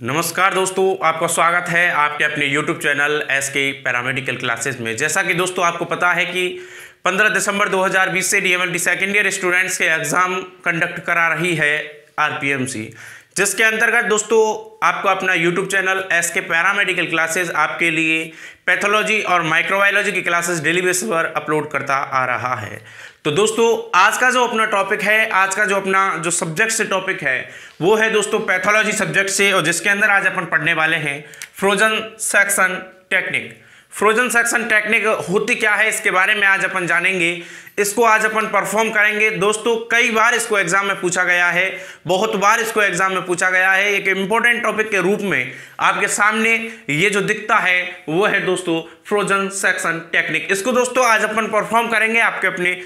नमस्कार दोस्तों, आपका स्वागत है आपके अपने YouTube channel SK paramedical classes में। जैसा कि दोस्तों आपको पता है कि 15 दिसंबर 2020 से डीएमएलटी सेकेंड ईयर स्टूडेंट्स के एग्ज़ाम कंडक्ट करा रही है आरपीएमसी, जिसके अंतर्गत दोस्तों आपको अपना YouTube channel SK paramedical classes आपके लिए पैथोलॉजी और माइक्रोबायोलॉजी की क्लासेस डेली बेसिस पर अपलोड करता आ रहा है। तो दोस्तों आज का जो अपना टॉपिक है, आज का जो अपना जो सब्जेक्ट से टॉपिक है वो है दोस्तों पैथोलॉजी सब्जेक्ट से, और जिसके अंदर आज अपन पढ़ने वाले हैं frozen section technique. Frozen section technique होती क्या है इसके बारे में आज अपन जानेंगे, इसको आज अपन परफॉर्म करेंगे। दोस्तों कई बार इसको एग्जाम में पूछा गया है, बहुत बार इसको एग्जाम में पूछा गया है। एक इंपॉर्टेंट टॉपिक के रूप में आपके सामने ये जो दिखता है वो है दोस्तों फ्रोजन सेक्शन टेक्निक। इसको दोस्तों आज अपन परफॉर्म करेंगे आपके अपने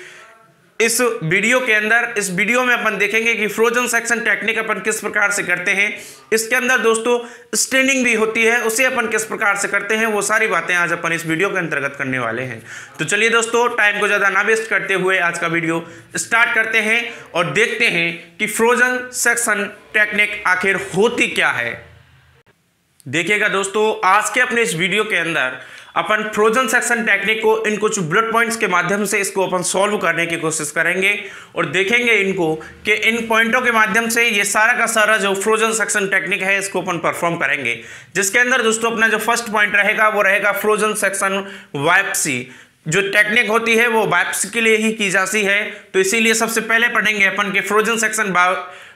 इस वीडियो के अंदर। इस वीडियो में अपन देखेंगे कि फ्रोजन सेक्शन टेक्निक अपन किस प्रकार से करते हैं। इसके अंदर दोस्तों स्टेनिंग भी होती है, उसे अपन किस प्रकार से करते हैं, वो सारी बातें आज अपन इस वीडियो के अंतर्गत करने वाले हैं। तो चलिए दोस्तों टाइम को ज़्यादा ना वेस्ट करते हुए आज का वीडियो स्टार्ट करते हैं और देखते हैं कि फ्रोजन सेक्शन टेक्निक आखिर होती क्या है। देखिएगा दोस्तों आज के अपने इस वीडियो के अंदर अपन फ्रोजन सेक्शन टेक्निक को इन कुछ बुलेट पॉइंट्स के माध्यम से इसको अपन सॉल्व करने की कोशिश करेंगे और देखेंगे इनको कि इन पॉइंटों के माध्यम से ये सारा का सारा जो फ्रोजन सेक्शन टेक्निक है इसको अपन परफॉर्म करेंगे। जिसके अंदर दोस्तों अपना जो फर्स्ट पॉइंट रहेगा वो रहेगा फ्रोजन सेक्शन बायोप्सी। जो टेक्निक होती है वो बायोप्सी के लिए ही की जाती है, तो इसीलिए सबसे पहले पढ़ेंगे अपन के फ्रोजन सेक्शन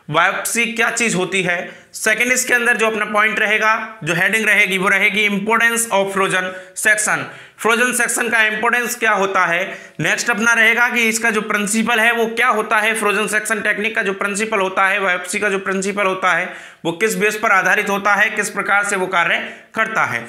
बायोप्सी क्या चीज होती है। सेकंड इसके अंदर जो अपना पॉइंट रहेगा, जो हेडिंग रहेगी वो रहेगी importance of frozen section. Frozen section का इंपोर्टेंस क्या होता है। नेक्स्ट अपना रहेगा कि इसका जो प्रिंसिपल है वो क्या होता है। फ्रोजन सेक्शन टेक्निक का जो प्रिंसिपल होता है, बायोप्सी का जो प्रिंसिपल होता है वो किस बेस पर आधारित होता है, किस प्रकार से वो कार्य करता है।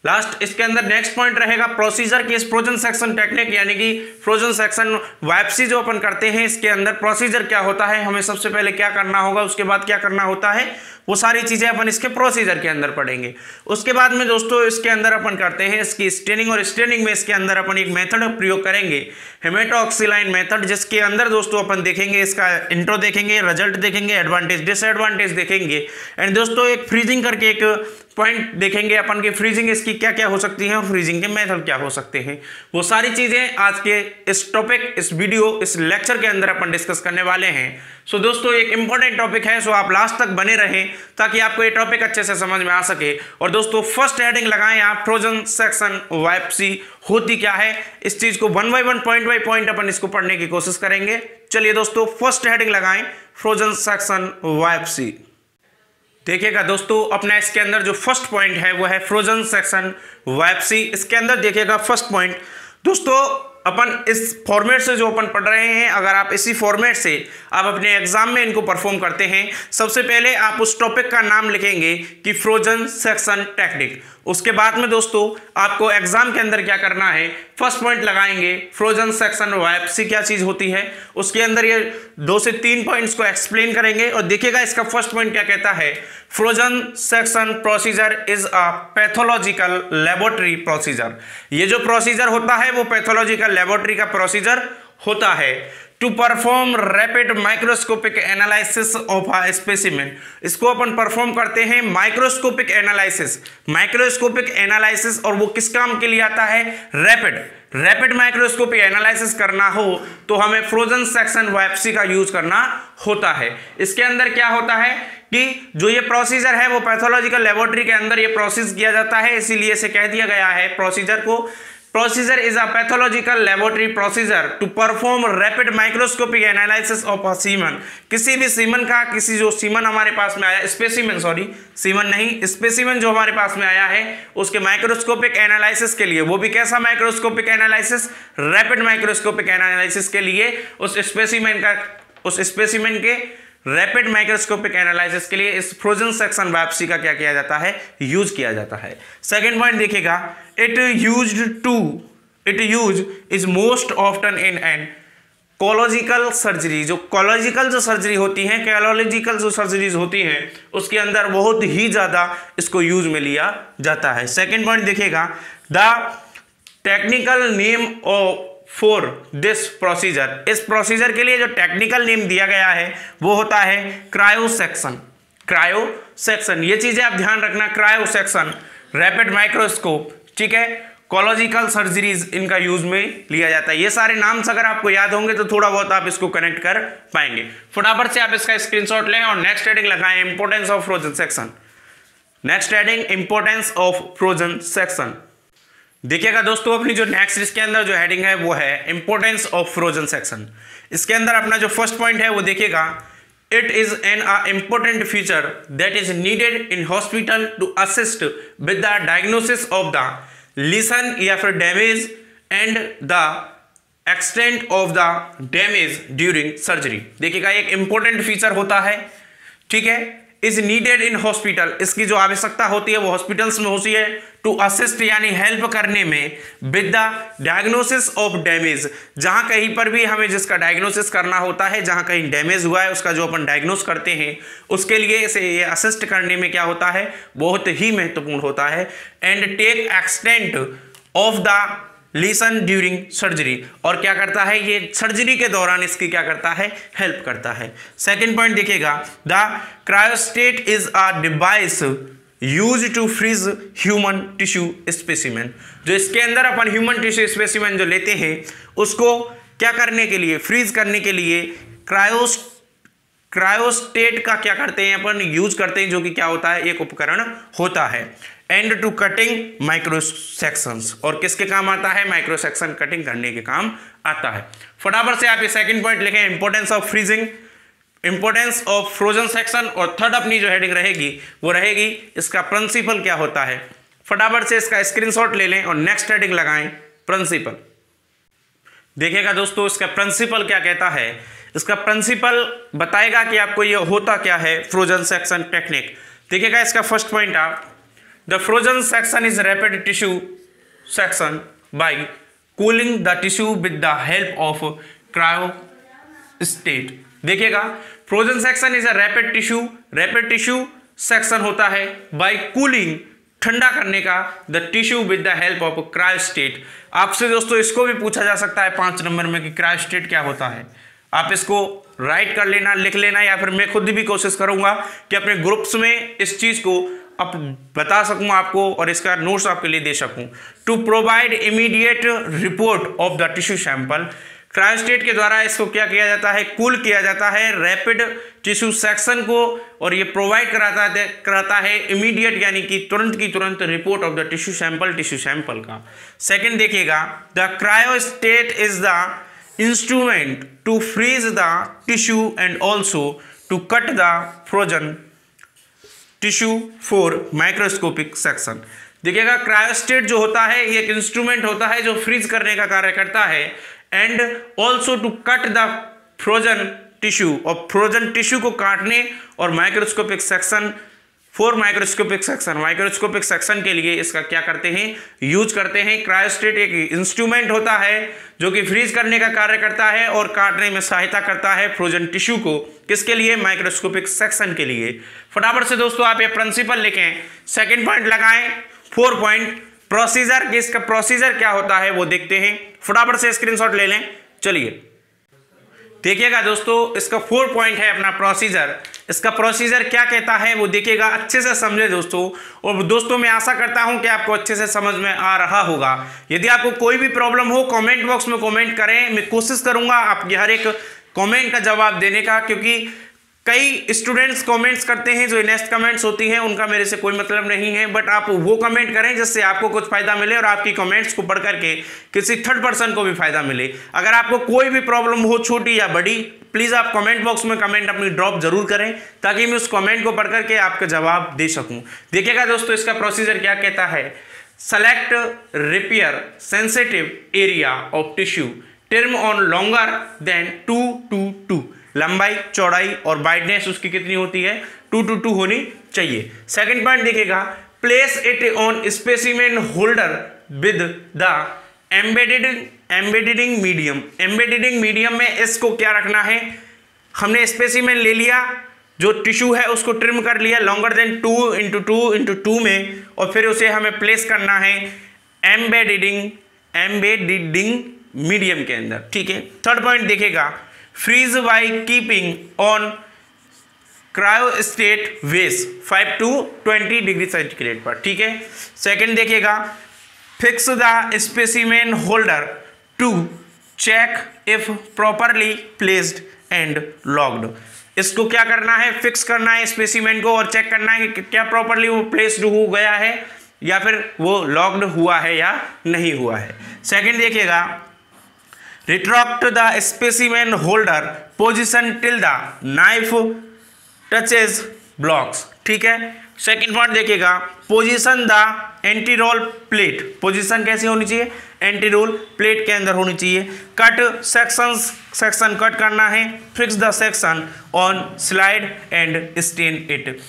लास्ट इसके अंदर नेक्स्ट पॉइंट रहेगा प्रोसीजर की। इस फ्रोजन सेक्शन टेक्निक यानी कि फ्रोजन सेक्शन बायोप्सी जो अपन करते हैं इसके अंदर प्रोसीजर क्या होता है, हमें सबसे पहले क्या करना होगा, उसके बाद क्या करना होता है, वो सारी चीजें अपन इसके प्रोसीजर के अंदर पढ़ेंगे। उसके बाद में दोस्तों इसके अंदर अपन करते हैं इसकी स्टेनिंग, और स्टेनिंग में इसके अंदर अपन एक मेथड प्रयोग करेंगे हेमेटोक्सिलाइन मेथड, जिसके अंदर दोस्तों अपन देखेंगे इसका इंट्रो देखेंगे, रिजल्ट देखेंगे, एडवांटेज डिसएडवांटेज देखेंगे, एंड दोस्तों एक फ्रीजिंग करके एक पॉइंट देखेंगे अपन की फ्रीजिंग इसकी क्या क्या हो सकती है और फ्रीजिंग के मेथड क्या हो सकते हैं। वो सारी चीजें आज के इस टॉपिक, इस वीडियो, इस लेक्चर के अंदर अपन डिस्कस करने वाले हैं। सो दोस्तों एक इंपॉर्टेंट टॉपिक है, सो आप लास्ट तक बने रहें ताकि आपको ये टॉपिक अच्छे से समझ में आ सके। और दोस्तों फर्स्ट हेडिंग लगाएं आप, फ्रोजन सेक्शन बायोप्सी होती क्या है। इस चीज को one by one, point by point अपन इसको पढ़ने की कोशिश करेंगे। चलिए दोस्तों फर्स्ट हेडिंग लगाएं फ्रोजन सेक्शन बायोप्सी। देखिएगा दोस्तों अपना इसके अंदर जो फर्स्ट पॉइंट है वो है फ्रोजन सेक्शन बायोप्सी। इसके अंदर देखिएगा फर्स्ट पॉइंट दोस्तों अपन इस फॉर्मेट से जो अपन पढ़ रहे हैं, अगर आप इसी फॉर्मेट से आप अपने एग्जाम में इनको परफॉर्म करते हैं, सबसे पहले आप उस टॉपिक का नाम लिखेंगे कि फ्रोजन सेक्शन टेक्निक। उसके बाद में दोस्तों आपको एग्जाम के अंदर क्या करना है, फर्स्ट पॉइंट लगाएंगे फ्रोजन सेक्शन बायोप्सी क्या चीज होती है। उसके अंदर ये 2 से 3 पॉइंट्स को एक्सप्लेन करेंगे और देखिएगा इसका फर्स्ट पॉइंट क्या कहता है। Frozen section procedure is a pathological laboratory procedure. ये जो प्रोसीजर होता है वो पैथोलॉजिकल लेबोरेटरी का प्रोसीजर होता है to perform rapid microscopic analysis of a specimen. इसको अपन परफॉर्म करते हैं माइक्रोस्कोपिक एनालिसिस, माइक्रोस्कोपिक एनालिसिस, और वो किस काम के लिए आता है, रैपिड माइक्रोस्कोपिक एनालिसिस करना हो तो हमें फ्रोजन सेक्शन बायोप्सी का यूज करना होता है। इसके अंदर क्या होता है कि जो ये प्रोसीजर है वो पैथोलॉजिकल लेबोरेटरी के अंदर ये प्रोसेस किया जाता है, इसीलिए इसे कह दिया गया है प्रोसीजर को। Procedure is a pathological laboratory procedure to perform rapid microscopic analysis of a semen। किसी भी सीमन का, किसी जो सीमन हमारे पास में आया, स्पेसिमेन, सॉरी सीमन नहीं, स्पेसिमेन जो हमारे पास में आया है उसके माइक्रोस्कोपिक एनालिसिस के लिए, वो भी कैसा microscopic analysis, rapid microscopic analysis के लिए उस स्पेसिमेन के रैपिड माइक्रोस्कोपिक एनालिसिस के लिए इस फ्रोजन सेक्शन बायोप्सी का क्या किया जाता है, यूज किया जाता है। सेकंड पॉइंट देखिएगा, it use is most often in oncological surgery. जो कोलॉजिकल जो सर्जरी होती है, कैलोलॉजिकल जो सर्जरीज होती हैं उसके अंदर बहुत ही ज्यादा इसको यूज में लिया जाता है। सेकंड पॉइंट देखिएगा, the technical name of for this procedure. इस प्रोसीजर के लिए जो टेक्निकल नेम दिया गया है वो होता है क्रायोसेक्शन। क्रायो सेक्शन, ये चीजें आप ध्यान रखना, क्रायो सेक्शन, रैपिड माइक्रोस्कोप, ठीक है, कोलॉजिकल सर्जरीज इनका यूज में लिया जाता है। ये सारे नाम्स अगर आपको याद होंगे तो थोड़ा बहुत आप इसको कनेक्ट कर पाएंगे। फटाफट से आप इसका स्क्रीनशॉट लें और नेक्स्ट हेडिंग लगाएं, importance of frozen section. Next heading, importance of frozen section. देखिएगा दोस्तों, अपनी जो नेक्स्ट इसके अंदर जो हेडिंग है वो है इंपोर्टेंस ऑफ फ्रोजन सेक्शन। इसके अंदर अपना जो फर्स्ट पॉइंट है वो देखिएगा, it is an important feature that is needed in hospital to assist with the diagnosis of the lesion या फिर damage and the extent of the damage during surgery. देखिएगा, एक इंपॉर्टेंट फीचर होता है, ठीक है, इज नीडेड इन हॉस्पिटल, इसकी जो आवश्यकता होती है वो हॉस्पिटल्स में होती है, टू असिस्ट यानी हेल्प करने में, with the diagnosis of damage, जहां कहीं पर भी हमें जिसका डायग्नोसिस करना होता है, जहां कहीं डैमेज हुआ है उसका जो अपन डायग्नोस करते हैं, उसके लिए इसे ये असिस्ट करने में क्या होता है, बहुत ही महत्वपूर्ण होता है। And take extent of the lesion during surgery, और क्या करता है ये सर्जरी के दौरान इसकी क्या करता है, हेल्प करता है। सेकंड पॉइंट देखिएगा, the cryostat is a device use to freeze human tissue specimen. जो इसके अंदर अपन ह्यूमन टिश्यू स्पेसिमेन जो लेते हैं उसको क्या करने के लिए, फ्रीज करने के लिए क्रायोस्टेट का क्या करते हैं अपन, यूज करते हैं, जो कि क्या होता है, एक उपकरण होता है। And to cutting micro sections, और किसके काम आता है, माइक्रो सेक्शन कटिंग करने के काम आता है। फटाफट से आप ये सेकंड पॉइंट लिखें, importance of freezing, importance of frozen section, और थर्ड अपनी जो हेडिंग रहेगी वो रहेगी इसका प्रिंसिपल क्या होता है। फटाफट से इसका स्क्रीनशॉट ले लें और नेक्स्ट हेडिंग लगाएं, प्रिंसिपल। देखिएगा दोस्तों, इसका प्रिंसिपल क्या कहता है, इसका प्रिंसिपल बताएगा कि आपको ये होता क्या है फ्रोजन सेक्शन टेक्निक। देखिएगा, इसका फर्स्ट पॉइंट आप, the frozen section is rapid tissue section by cooling the tissue with the help of cryostat. देखिएगा, frozen section is a rapid tissue section होता है बाय कूलिंग, ठंडा करने का, the tissue with the help of cryostat. आपसे दोस्तों इसको भी पूछा जा सकता है 5 नंबर में कि क्रायोस्टेट क्या होता है। आप इसको राइट कर लेना, लिख लेना, या फिर मैं खुद भी कोशिश करूंगा कि अपने ग्रुप्स में इस चीज को अब बता सकूं आपको और इसका नोट्स आपके लिए दे सकूं। To provide immediate report of the tissue sample, cryostat के द्वारा इसको क्या किया जाता है, कूल किया जाता है रैपिड टिश्यू सेक्शन को, और ये प्रोवाइड कराता है इमीडिएट यानी कि तुरंत की तुरंत report of the tissue sample का। सेकंड देखिएगा, the cryostat is the instrument to freeze the tissue and also to cut the frozen tissue for microscopic section. देखिएगा, क्रायोस्टेट जो होता है ये एक इंस्ट्रूमेंट होता है जो फ्रीज करने का कार्य करता है, and also to cut the frozen tissue, और फ्रोजन टिश्यू को काटने और microscopic section for microscopic section के लिए इसका क्या करते हैं, यूज करते हैं। क्रायोस्टेट एक इंस्ट्रूमेंट होता है जो कि फ्रीज करने का कार्य करता है और काटने में सहायता करता है फ्रोजन टिश्यू को, किसके लिए, माइक्रोस्कोपिक सेक्शन के लिए। फटाफट से दोस्तों आप ये प्रिंसिपल लिखें, सेकंड पॉइंट लगाएं, 4 पॉइंट प्रोसीजर, कि इसका प्रोसीजर क्या होता है वो देखते हैं। फटाफट से स्क्रीनशॉट ले लें। चलिए देखिएगा दोस्तों, इसका 4 पॉइंट है अपना प्रोसीजर। इसका प्रोसीजर क्या कहता है वो देखिएगा, अच्छे से समझे दोस्तों। और दोस्तों मैं आशा करता हूं कि आपको अच्छे से समझ में आ रहा होगा। यदि आपको कोई भी प्रॉब्लम हो कमेंट बॉक्स में कमेंट करें, मैं कोशिश करूंगा आपके हर एक कमेंट का जवाब देने का, क्योंकि कई स्टूडेंट्स कमेंट्स करते हैं जो नेक्स्ट कमेंट्स होती हैं उनका मेरे से कोई मतलब नहीं है, बट आप वो कमेंट करें जिससे आपको कुछ फायदा मिले और आपकी कमेंट्स को पढ़ करके किसी थर्ड पर्सन को भी फायदा मिले। अगर आपको कोई भी प्रॉब्लम हो, छोटी या बड़ी, प्लीज आप कमेंट बॉक्स में कमेंट अपनी ड्रॉप जरूर करें ताकि मैं उस कमेंट को पढ़ करके आपका जवाब दे सकूं। देखिएगा दोस्तों, इसका प्रोसीजर क्या कहता है, select repair sensitive area of tissue, term on longer than 2 लंबाई, चौड़ाई और वाइडनेस उसकी कितनी होती है, 2 होनी चाहिए। सेकंड पॉइंट देखिएगा, place it on specimen holder with the embedding medium में इसको क्या रखना है, हमने स्पेसिमेन ले लिया, जो टिश्यू है उसको ट्रिम कर लिया लॉन्गर देन 2 में, और फिर उसे हमें प्लेस करना है एम्बेडिंग मीडियम के अंदर, ठीक है। थर्ड पॉइंट देखिएगा, freeze by keeping on cryostat was 5 to 20 degree centigrade पर, ठीक है। सेकंड देखिएगा, fix the specimen holder to check if properly placed and locked. इसको क्या करना है, फिक्स करना है स्पेसिमेन को और चेक करना है कि क्या प्रॉपरली वो प्लेस्ड हो गया है या फिर वो लॉक्ड हुआ है या नहीं हुआ है। सेकंड देखिएगा, retract the specimen holder position till the knife touches blocks, ठीक है। सेकंड पॉइंट देखिएगा, position the anti roll plate. Position कैसी होनी चाहिए, एंटी रोल प्लेट के अंदर होनी चाहिए। कट सेक्शन कट करना है। Fix the section on slide and stain it.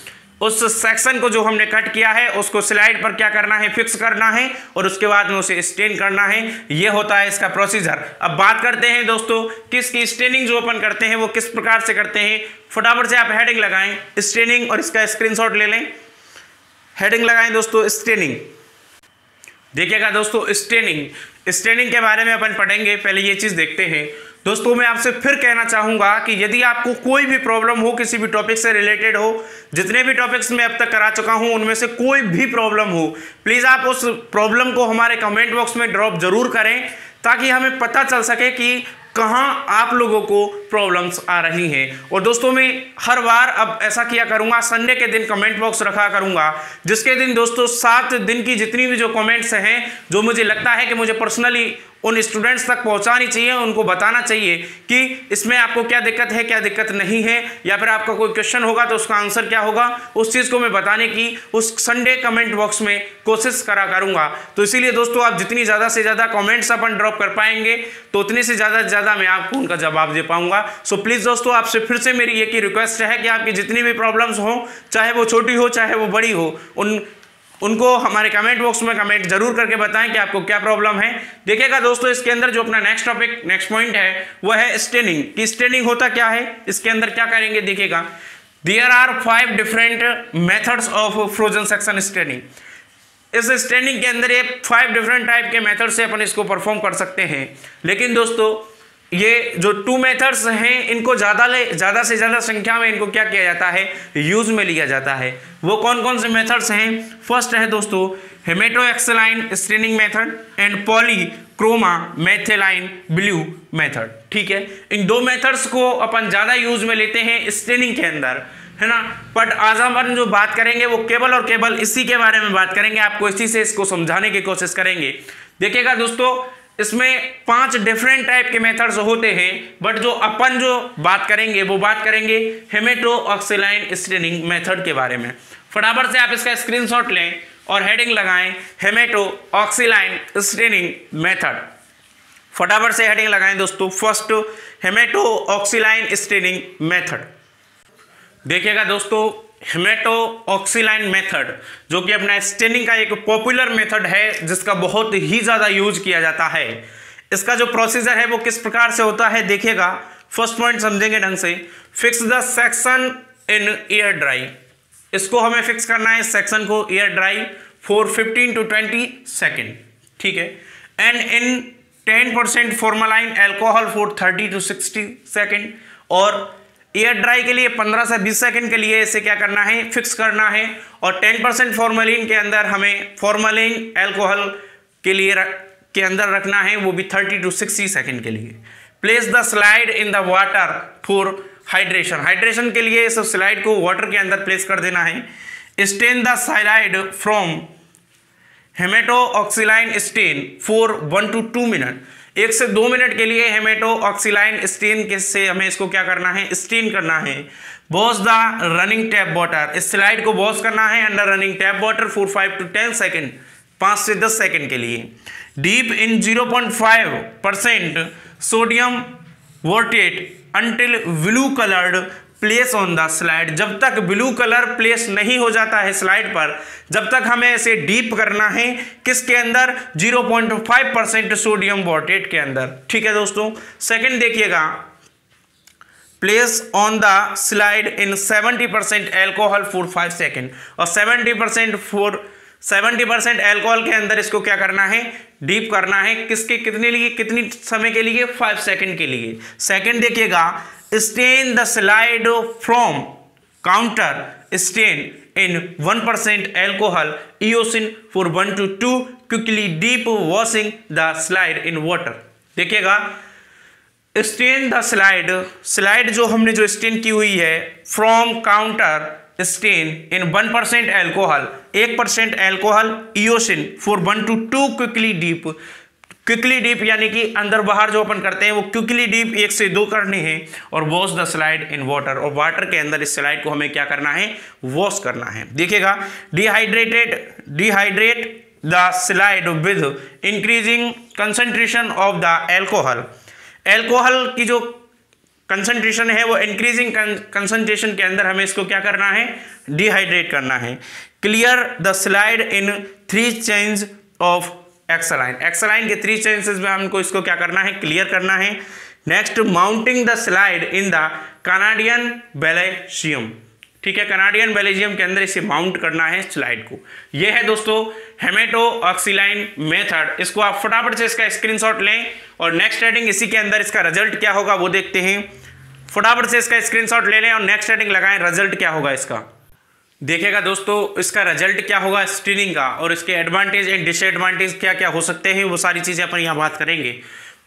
उस सेक्शन को जो हमने कट किया है उसको स्लाइड पर क्या करना है, फिक्स करना है और उसके बाद में उसे स्टेन करना है। ये होता है इसका प्रोसीजर। अब बात करते हैं दोस्तों किसकी स्टेनिंग जो अपन करते हैं वो किस प्रकार से करते हैं। फटाफट से आप हेडिंग लगाएं स्टेनिंग और इसका स्क्रीनशॉट ले लें। हेडिंग लगाएं दोस्तों स्टेनिंग। देखिएगा दोस्तों स्टेनिंग के बारे में अपन पढ़ेंगे, पहले ये चीज देखते हैं। दोस्तों मैं आपसे फिर कहना चाहूंगा कि यदि आपको कोई भी प्रॉब्लम हो, किसी भी टॉपिक से रिलेटेड हो, जितने भी टॉपिक्स मैं अब तक करा चुका हूं उनमें से कोई भी प्रॉब्लम हो, प्लीज आप उस प्रॉब्लम को हमारे कमेंट बॉक्स में ड्रॉप जरूर करें ताकि हमें पता चल सके कि कहां आप लोगों को प्रॉब्लम्स आ रही हैं। और दोस्तों मैं हर बार अब ऐसा किया करूंगा, संडे के दिन कमेंट बॉक्स रखा करूंगा, जिसके दिन दोस्तों 7 दिन की जितनी भी जो कमेंट्स हैं जो मुझे लगता है कि मुझे पर्सनली उन स्टूडेंट्स तक पहुंचानी चाहिए, उनको बताना चाहिए कि इसमें आपको क्या दिक्कत है, क्या दिक्कत नहीं है, या फिर आपका कोई क्वेश्चन होगा तो उसका आंसर क्या होगा, उस चीज़ को मैं बताने की उस संडे कमेंट बॉक्स में कोशिश करा करूंगा। तो इसीलिए दोस्तों आप जितनी ज़्यादा से ज़्यादा कमेंट्स अपन ड्रॉप कर पाएंगे तो उतनी से ज़्यादा मैं आपको उनका जवाब दे पाऊंगा। सो प्लीज़ दोस्तों आपसे फिर से मेरी एक ही रिक्वेस्ट है कि आपकी जितनी भी प्रॉब्लम्स हो, चाहे वो छोटी हो चाहे वो बड़ी हो, उनको हमारे कमेंट बॉक्स में कमेंट जरूर करके बताएं कि आपको क्या प्रॉब्लम है। देखिएगा दोस्तों इसके अंदर जो अपना नेक्स्ट पॉइंट है वो है स्टेनिंग। कि स्टेनिंग होता क्या है, इसके अंदर क्या करेंगे देखिएगा। There are 5 different methods of frozen section staining. इस स्टेनिंग के अंदर ये 5 डिफरेंट टाइप के मेथड से अपन इसको परफॉर्म कर सकते हैं। लेकिन दोस्तों ये जो 2 मेथड्स हैं इनको ज़्यादा से ज़्यादा संख्या में इनको क्या किया जाता है, यूज में लिया जाता है। वो कौन कौन से मेथड्स हैं, फर्स्ट है दोस्तों hematoxylin staining method and polychrome methylene blue method, ठीक है। इन 2 मेथड्स को अपन ज़्यादा यूज में लेते हैं स्टेनिंग के अंदर, है ना। बट आज अपन जो बात करेंगे वो केवल और केवल इसी के बारे में बात करेंगे, आपको इसी से इसको समझाने की कोशिश करेंगे। देखिएगा दोस्तों इसमें 5 डिफरेंट टाइप के मेथड्स होते हैं, बट जो अपन जो बात करेंगे वो बात करेंगे हेमेटोएक्सिलाइन स्टेनिंग मेथड के बारे में। फटाफट से आप इसका स्क्रीनशॉट लें और हेडिंग लगाएं हेमेटोएक्सिलाइन स्टेनिंग मेथड। फटाफट से हेडिंग लगाएं दोस्तों, फर्स्ट हेमेटोएक्सिलाइन स्टेनिंग मेथड। देखिएगा दोस्तों हेमेटोएक्सिलाइन मेथड जो कि अपना स्टेनिंग का एक पॉपुलर मेथड है जिसका बहुत ही ज़्यादा यूज किया जाता है। इसका जो प्रोसीजर है वो किस प्रकार से होता है देखिएगा। फर्स्ट पॉइंट समझेंगे ढंग से, fix the section in air dry. इसको हमें फिक्स करना है सेक्शन को air dry for 15 to 20 second, ठीक है। And in 10% formalin alcohol for 30 to 60 second. और एयर ड्राई के लिए 15 से 20 सेकंड के लिए इसे क्या करना है, फिक्स करना है। और 10% फॉर्मलिन के अंदर हमें फॉर्मलिन एल्कोहल के लिए के अंदर रखना है, वो भी 30 to 60 सेकंड के लिए। Place the slide in the water for hydration के लिए इस स्लाइड को वाटर के अंदर प्लेस कर देना है। Stain the slide from hematoxylin stain for 1 to 2 minute. 1 से 2 मिनट के लिए हेमेटोएक्सिलाइन स्टेन के से हमें इसको क्या करना है, स्टेन करना है। Wash the running tap water, इस स्लाइड को वॉश करना है under running tap water for 5 to 10 second, 5 से 10 सेकेंड के लिए। डीप इन 0.5% सोडियम वोर्टेट until blue coloured place on the slide. जब तक ब्लू कलर प्लेस नहीं हो जाता है स्लाइड पर, जब तक हमें इसे डीप करना है किसके अंदर, 0.5% सोडियम वोर्टेट के अंदर, ठीक है दोस्तों। सेकंड देखिएगा, place on the slide in 70% alcohol for 5 second. और 70% एल्कोहल के अंदर इसको क्या करना है, डीप करना है। कितनी समय के लिए, 5 सेकेंड के लिए। सेकंड देखिएगा, stand the slide from counter stand in 1% alcohol eosin for 1 to 2 quickly deep washing the slide in water. देखिएगा, स्टेन द स्लाइड जो हमने जो स्टेन की हुई है from counter stand in 1% alcohol, 1% alcohol eosin for 1 to 2 quickly deep यानी कि अंदर बाहर जो अपन करते हैं वो क्विकली डीप 1 से 2 करने हैं, और wash the slide in water, और वाटर के अंदर इस स्लाइड को हमें क्या करना है, वॉश करना है। देखिएगा, dehydrate the slide with increasing concentration of the alcohol की जो कंसंट्रेशन है वो इंक्रीजिंग कंसंट्रेशन के अंदर हमें इसको क्या करना है, डिहाइड्रेट करना है। Clear the slide in 3 change of xylene के 3 चेंसेस में हमको इसको क्या करना है, क्लियर करना है। Next, mounting the slide in the Canadian balsam. ठीक है, कनाडियन बेलेजियम के अंदर इसे माउंट करना है स्लाइड को। यह है दोस्तों हेमेटोऑक्सिलाइन मेथड। इसको आप फटाफट से इसका स्क्रीनशॉट लें और नेक्स्ट हेडिंग इसी के अंदर इसका रिजल्ट क्या होगा वो देखते हैं। फटाफट से इसका स्क्रीनशॉट ले लें और नेक्स्ट हेडिंग लगाएं, रिजल्ट क्या होगा इसका। देखिएगा दोस्तों, इसका रिजल्ट क्या होगा स्टेनिंग का, और इसके एडवांटेज एंड डिसएडवांटेज क्या क्या हो सकते हैं, वो सारी चीज़ें अपन यहाँ बात करेंगे।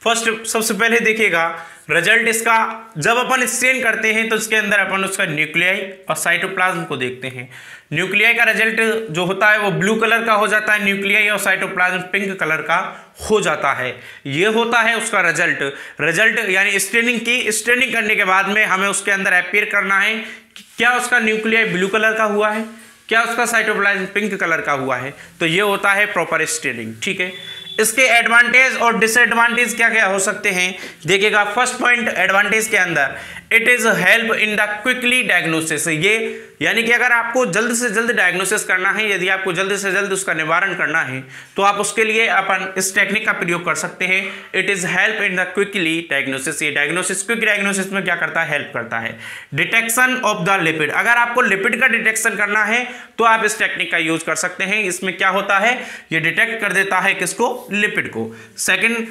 फर्स्ट, सबसे पहले देखिएगा रिजल्ट इसका, जब अपन स्टेन करते हैं तो इसके अंदर अपन उसका न्यूक्लियाई और साइटोप्लाज्म को देखते हैं। न्यूक्लियाई का रिजल्ट जो होता है वो ब्लू कलर का हो जाता है, न्यूक्लियाई और साइटोप्लाज्म पिंक कलर का हो जाता है। ये होता है उसका रिजल्ट यानी स्टेनिंग करने के बाद में हमें उसके अंदर अपीयर करना है कि क्या उसका न्यूक्लियाई ब्लू कलर का हुआ है, क्या उसका साइटोप्लाज्म पिंक कलर का हुआ है, तो ये होता है प्रॉपर स्टेनिंग। ठीक है, इसके एडवांटेज और डिसएडवांटेज क्या क्या हो सकते हैं। देखिएगा, फर्स्ट पॉइंट एडवांटेज के अंदर it is help in the quickly diagnosis. ये यानी कि अगर आपको जल्द से जल्द डायग्नोसिस करना है, यदि आपको जल्द से जल्द उसका निवारण करना है, तो आप उसके लिए अपन इस टेक्निक का प्रयोग कर सकते हैं। It is help in the quickly diagnosis. ये क्विक डायग्नोसिस में क्या करता है, हेल्प करता है। डिटेक्शन ऑफ द लिपिड, अगर आपको लिपिड का डिटेक्शन करना है तो आप इस टेक्निक का यूज कर सकते हैं। इसमें क्या होता है, ये डिटेक्ट कर देता है किसको, लिपिड को। Second,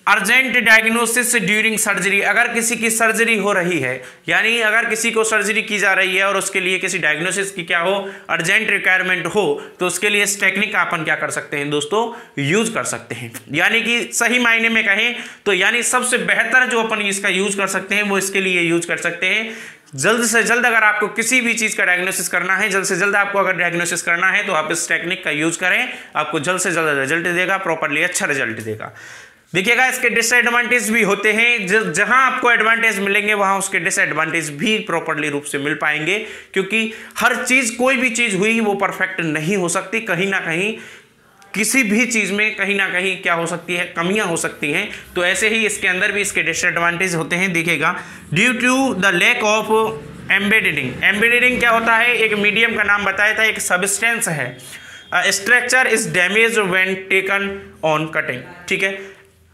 urgent diagnosis during surgery, अगर किसी की सर्जरी हो रही है, यानी अगर किसी को सर्जरी की जा रही है और उसके लिए किसी डायग्नोसिस की क्या हो, अर्जेंट रिक्वायरमेंट हो, तो उसके लिए इस टेक्निक का अपन क्या कर सकते हैं दोस्तों, यूज कर सकते हैं। यानी कि सही मायने में कहें तो यानी सबसे बेहतर जो अपन इसका यूज कर सकते हैं वो इसके लिए यूज कर सकते हैं। जल्द से जल्द अगर आपको किसी भी चीज़ का डायग्नोसिस करना है, जल्द से जल्द आपको अगर डायग्नोसिस करना है तो आप इस टेक्निक का यूज करें, आपको जल्द से जल्द रिजल्ट देगा, प्रॉपरली अच्छा रिजल्ट देगा। देखिएगा, इसके डिसएडवांटेज भी होते हैं। जहां आपको एडवांटेज मिलेंगे वहां उसके डिसएडवांटेज भी प्रॉपरली रूप से मिल पाएंगे, क्योंकि हर चीज, कोई भी चीज हुई वो परफेक्ट नहीं हो सकती। कहीं ना कहीं किसी भी चीज में कहीं ना कहीं क्या हो सकती है, कमियां हो सकती हैं। तो ऐसे ही इसके अंदर भी इसके डिसएडवांटेज होते हैं। देखिएगा, due to the lack of embedding क्या होता है, एक मीडियम का नाम बताया था, एक सब्सटेंस है। Structure is damage when taken on cutting. ठीक है,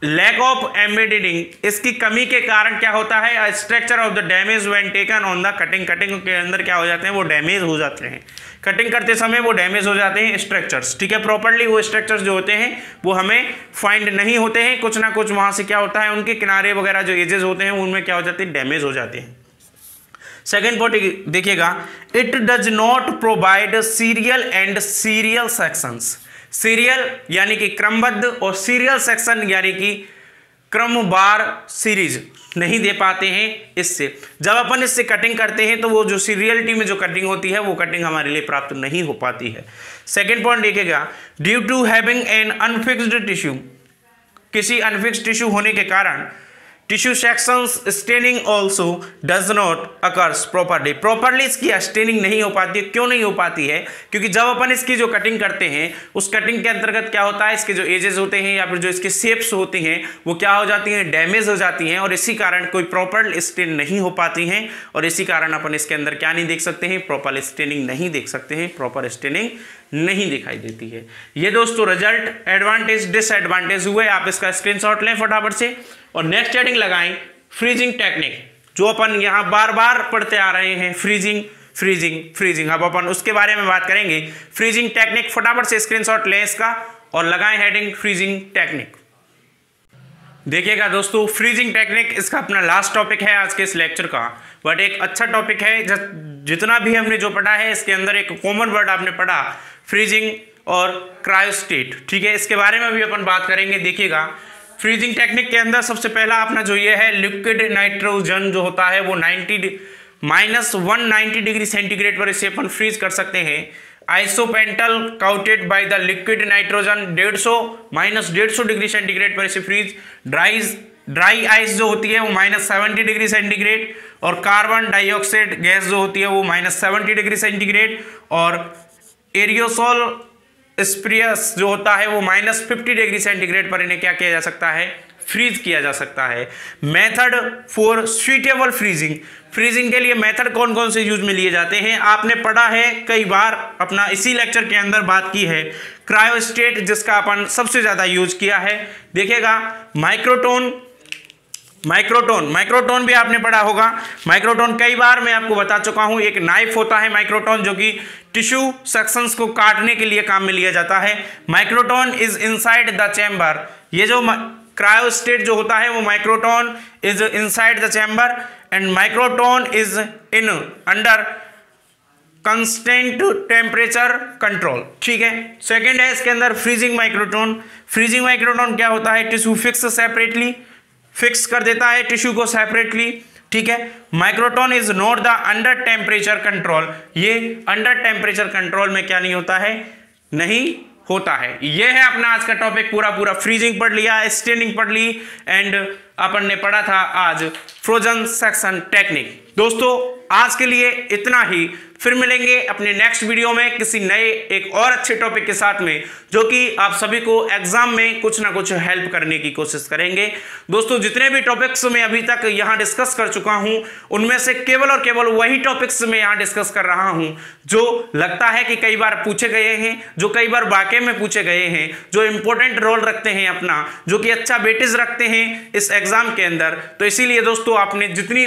लैक ऑफ एम्बेडिंग, इसकी कमी के कारण क्या होता है, structure of the damage when taken on the cutting के अंदर क्या हो जाते हैं, वो डैमेज हो जाते हैं। कटिंग करते समय वो डैमेज हो जाते हैं स्ट्रक्चर्स। ठीक है, प्रॉपर्ली वो स्ट्रक्चर्स जो होते हैं वो हमें फाइंड नहीं होते हैं, कुछ ना कुछ वहां से क्या होता है, उनके किनारे वगैरह जो एजेस होते हैं उनमें क्या हो जाते हैं, डैमेज हो जाते हैं। सेकेंड पॉइंट देखिएगा, it does not provide serial and serial sections. Serial यानी कि क्रमबद्ध और सीरियल सेक्शन यानी कि क्रमवार सीरीज नहीं दे पाते हैं। इससे जब अपन इससे कटिंग करते हैं तो वो जो सीरियलिटी में जो कटिंग होती है वो कटिंग हमारे लिए प्राप्त नहीं हो पाती है। सेकेंड पॉइंट देखिएगा, due to having an unfixed tissue, किसी अनफिक्स्ड टिश्यू होने के कारण tissue sections staining also does not occurs properly इसकी स्टेनिंग नहीं हो पाती है। क्यों नहीं हो पाती है, क्योंकि जब अपन इसकी जो कटिंग करते हैं उस कटिंग के अंतर्गत क्या होता है, इसके जो एजेस होते हैं या फिर जो इसके शेप्स होती हैं वो क्या हो जाती हैं, डैमेज हो जाती हैं, और इसी कारण कोई प्रॉपर स्टेन नहीं हो पाती हैं, और इसी कारण अपन इसके अंदर क्या नहीं देख सकते हैं, प्रॉपर स्टेनिंग नहीं देख सकते हैं, प्रॉपर स्टेनिंग नहीं दिखाई देती है। ये दोस्तों रिजल्ट एडवांटेज डिसएडवांटेज हुए, आप इसका स्क्रीनशॉट लें फटाफट से और नेक्स्ट हेडिंग लगाएं फ्रीजिंग टेक्निक, जो अपन यहाँ बार बार पढ़ते आ रहे हैं, फ्रीजिंग। अब अपन उसके बारे में बात करेंगे। फ्रीजिंग टेक्निक, फटाफट से स्क्रीनशॉट लें इसका और लगाएं हेडिंग फ्रीजिंग टेक्निक। देखिएगा दोस्तों, फ्रीजिंग टेक्निक इसका अपना लास्ट टॉपिक है आज के इस लेक्चर का, बट एक अच्छा टॉपिक है जितना भी हमने जो पढ़ा है इसके अंदर एक कॉमन वर्ड आपने पढ़ा फ्रीजिंग और क्रायोस्टेट, ठीक है। इसके बारे में भी अपन बात करेंगे। देखिएगा फ्रीजिंग टेक्निक के अंदर सबसे पहला अपना जो ये है लिक्विड नाइट्रोजन जो होता है वो -190 डिग्री सेंटीग्रेड पर इसे अपन फ्रीज कर सकते हैं। Isopentane coated by the liquid nitrogen 150 degree centigrade पर इसे फ्रीज। ड्राई आइस जो होती है वो -70 डिग्री सेंटीग्रेड, और कार्बन डाइऑक्साइड गैस जो होती है वो -70 डिग्री सेंटीग्रेड, और एरियोसोल स्प्रियस जो होता है वो -50 डिग्री सेंटीग्रेड पर इन्हें क्या किया जा सकता है, फ्रीज किया जा सकता है। Method for suitable freezing, freezing के लिए मेथड कौन कौन से यूज में लिए जाते हैं आपने पढ़ा है कई बार, अपना इसी लेक्चर के अंदर बात की है। क्रायोस्टेट जिसका अपन सबसे ज्यादा यूज किया है। देखिएगा माइक्रोटोन भी आपने पढ़ा होगा। माइक्रोटोन कई बार मैं आपको बता चुका हूं, एक नाइफ होता है माइक्रोटोन जो कि टिश्यू सेक्शंस को काटने के लिए काम में लिया जाता है। Microtome is inside the chamber, ये जो क्रायोस्टेट जो होता है वो microtome is inside the chamber and microtome is in under constant temperature control, ठीक है। सेकेंड है इसके अंदर फ्रीजिंग माइक्रोटोन। फ्रीजिंग माइक्रोटोन क्या होता है, टिश्यू फिक्स कर देता है टिश्यू को सेपरेटली, ठीक है। Microtome is not the under temperature control, ये अंडर टेम्परेचर कंट्रोल में क्या नहीं होता है, नहीं होता है। ये है अपना आज का टॉपिक पूरा फ्रीजिंग पढ़ लिया, स्टेनिंग पढ़ ली एंड अपन ने पढ़ा था आज फ्रोजन सेक्शन टेक्निक। दोस्तों आज के लिए इतना ही, फिर मिलेंगे अपने नेक्स्ट वीडियो में किसी नए एक और अच्छे टॉपिक के साथ में जो कि आप सभी को एग्जाम में कुछ ना कुछ हेल्प करने की कोशिश करेंगे। दोस्तों जितने भी टॉपिक्स मैं अभी तक यहां डिस्कस कर चुका हूं उनमें से केवल और केवल वही टॉपिक्स मैं यहां डिस्कस कर रहा हूं जो लगता है कि कई बार पूछे गए हैं, जो कई बार वाकई में पूछे गए हैं, जो इंपॉर्टेंट रोल रखते हैं अपना, जो कि अच्छा वेटेज रखते हैं इस एग्जाम के अंदर। तो इसीलिए दोस्तों आपने जितनी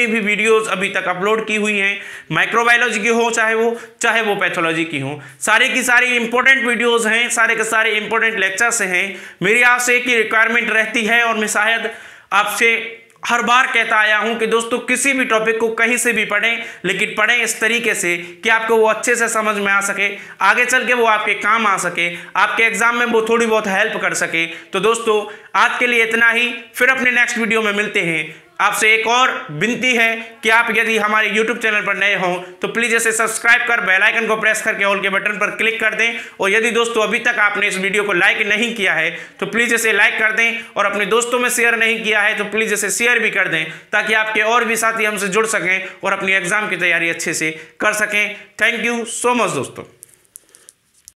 भी वीडियोज अभी तक अपलोड की हुई हैं, माइक्रोबायोलॉजी की हो चाहे वो पैथोलॉजी की हो, सारी की सारी इंपॉर्टेंट वीडियोस हैं, सारे के सारे इंपॉर्टेंट लेक्चर्स हैं। मेरी आपसे एक ही रिक्वायरमेंट रहती है और मैं शायद आपसे हर बार कहता आया हूं कि दोस्तों किसी भी टॉपिक को कहीं से भी पढ़ें, लेकिन पढ़ें इस तरीके से कि आपको वो अच्छे से समझ में आ सके, आगे चल के वो आपके काम आ सके, आपके एग्जाम में वो थोड़ी बहुत हेल्प कर सके। तो दोस्तों आज के लिए इतना ही, फिर अपने नेक्स्ट वीडियो में मिलते हैं। आपसे एक और विनती है कि आप यदि हमारे YouTube चैनल पर नए हों तो प्लीज़ इसे सब्सक्राइब कर बेल आइकन को प्रेस करके ऑल के बटन पर क्लिक कर दें, और यदि दोस्तों अभी तक आपने इस वीडियो को लाइक नहीं किया है तो प्लीज़ इसे लाइक कर दें, और अपने दोस्तों में शेयर नहीं किया है तो प्लीज़ इसे शेयर भी कर दें ताकि आपके और भी साथी हमसे जुड़ सकें और अपनी एग्जाम की तैयारी अच्छे से कर सकें। थैंक यू सो मच दोस्तों।